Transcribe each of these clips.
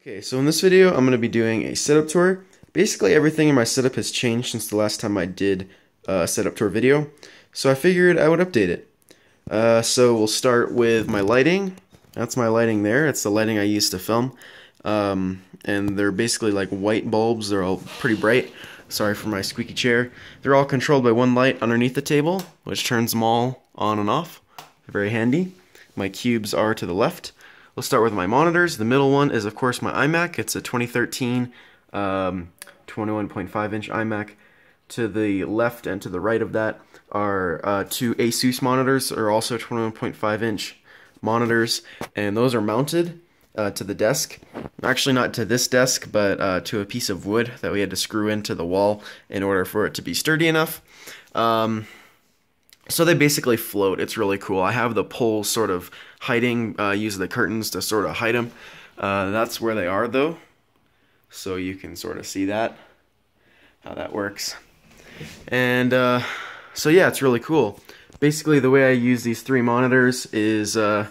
Okay, so in this video, I'm going to be doing a setup tour. Basically, everything in my setup has changed since the last time I did a setup tour video, so I figured I would update it. So we'll start with my lighting. That's my lighting there. It's the lighting I use to film. And they're basically like white bulbs. They're all pretty bright. Sorry for my squeaky chair. They're all controlled by one light underneath the table, which turns them all on and off. Very handy. My cubes are to the left. We'll start with my monitors. The middle one is, of course, my iMac. It's a 2013 21.5-inch iMac. To the left and to the right of that are two Asus monitors, or also 21.5-inch monitors, and those are mounted to the desk. Actually, not to this desk, but to a piece of wood that we had to screw into the wall in order for it to be sturdy enough. So they basically float. It's really cool. I have the poles sort of hiding, use the curtains to sort of hide them. That's where they are, though. So you can sort of see that, how that works. And so yeah, it's really cool. Basically, the way I use these three monitors is I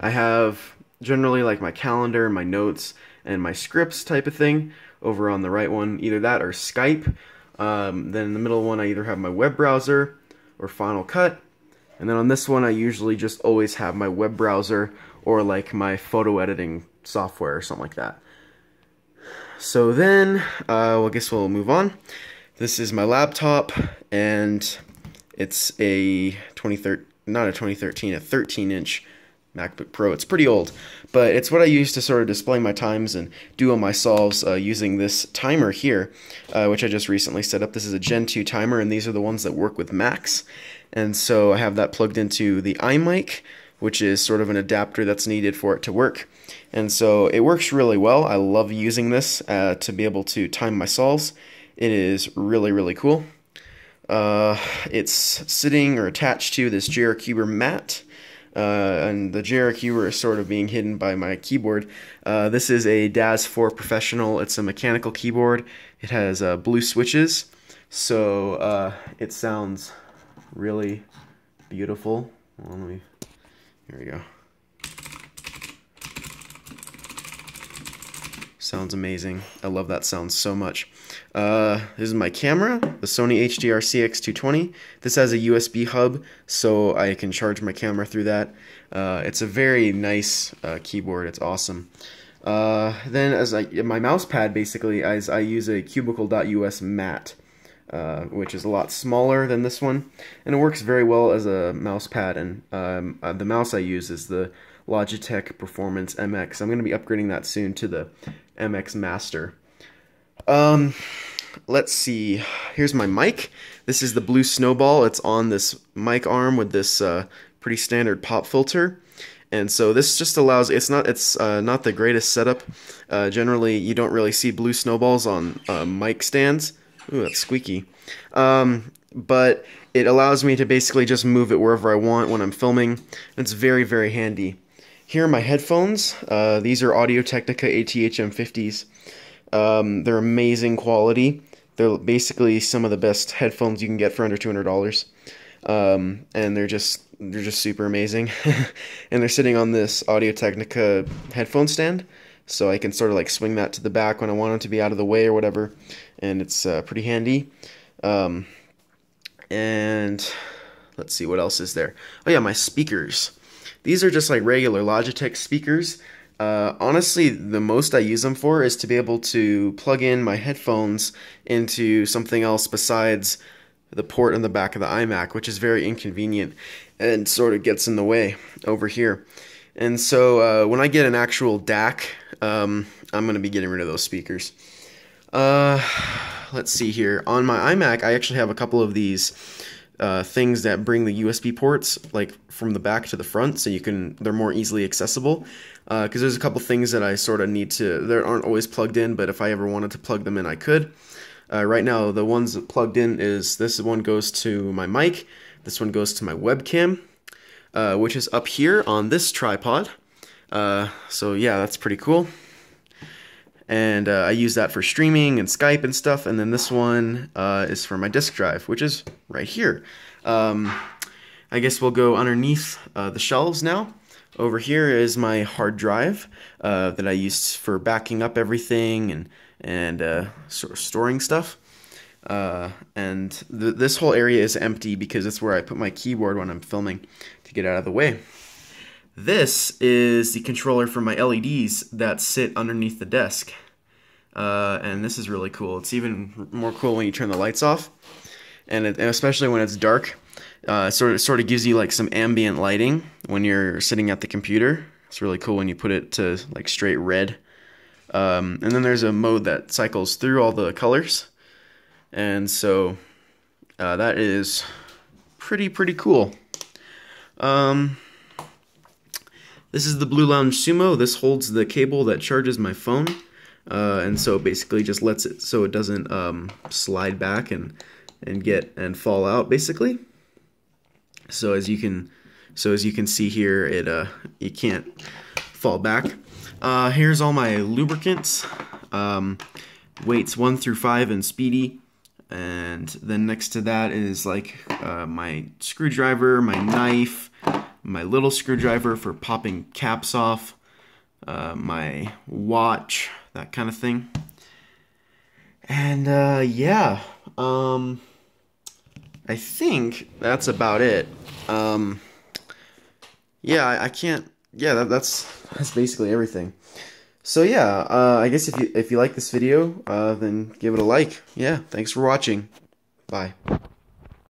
have generally like my calendar, my notes, and my scripts type of thing over on the right one. Either that or Skype. Then in the middle one, I either have my web browser or Final Cut, and then on this one I usually just always have my web browser or like my photo editing software or something like that. So then well, I guess we'll move on. This is my laptop, and it's a 13-inch MacBook Pro. It's pretty old, but it's what I use to sort of display my times and do all my solves using this timer here, which I just recently set up. This is a Gen 2 timer, and these are the ones that work with Macs. And so I have that plugged into the iMic, which is sort of an adapter that's needed for it to work. And so it works really well. I love using this to be able to time my solves. It is really, really cool. It's sitting or attached to this JRCuber mat. And the JRCuber is sort of being hidden by my keyboard. This is a DAS 4 Professional. It's a mechanical keyboard. It has blue switches, so it sounds really beautiful. Well, here we go. Sounds amazing. I love that sound so much. This is my camera, the Sony HDR-CX220. This has a USB hub, so I can charge my camera through that. It's a very nice keyboard. It's awesome. Then my Mousepad, basically, as I use a cubicle.us mat, which is a lot smaller than this one, and it works very well as a mousepad. And the mouse I use is the Logitech Performance MX. I'm going to be upgrading that soon to the MX Master. Let's see. Here's my mic. This is the Blue Snowball. It's on this mic arm with this pretty standard pop filter. And so this just allows, it's not the greatest setup. Generally, you don't really see Blue Snowballs on mic stands. Ooh, that's squeaky. But it allows me to basically just move it wherever I want when I'm filming. It's very, very handy. Here are my headphones. These are Audio-Technica AT-HM50s. They're amazing quality. They're basically some of the best headphones you can get for under $200. And they're just super amazing. And they're sitting on this Audio-Technica headphone stand, so I can sort of like swing that to the back when I want them to be out of the way or whatever, and it's pretty handy. And let's see, what else is there? Oh yeah, my speakers. These are just like regular Logitech speakers. Honestly, the most I use them for is to be able to plug in my headphones into something else besides the port in the back of the iMac, which is very inconvenient and sort of gets in the way over here. And so when I get an actual DAC, I'm going to be getting rid of those speakers. Let's see here. On my iMac, I actually have a couple of these things that bring the USB ports like from the back to the front, so they're more easily accessible. Because there's a couple things that I sort of need to, they aren't always plugged in, but if I ever wanted to plug them in, I could. Right now, the ones that plugged in is, this one goes to my mic, this one goes to my webcam, which is up here on this tripod. So yeah, that's pretty cool. And I use that for streaming and Skype and stuff. And then this one is for my disk drive, which is right here. I guess we'll go underneath the shelves now. Over here is my hard drive that I use for backing up everything and sort of storing stuff. And this whole area is empty because it's where I put my keyboard when I'm filming to get out of the way. This is the controller for my LEDs that sit underneath the desk. And this is really cool. It's even more cool when you turn the lights off, and especially when it's dark. Sort of gives you like some ambient lighting when you're sitting at the computer. It's really cool when you put it to like straight red. And then there's a mode that cycles through all the colors, and so that is pretty cool. This is the Blue Lounge Sumo. This holds the cable that charges my phone, and so basically just lets it so it doesn't slide back and fall out basically. So as you can see here, it can't fall back. Here's all my lubricants, weights 1 through 5 and speedy, and then next to that is like my screwdriver, my knife, my little screwdriver for popping caps off, my watch, that kind of thing. And yeah, I think that's about it. Yeah, I can't. Yeah, that's basically everything. So yeah, I guess if you like this video, then give it a like. Yeah, thanks for watching. Bye.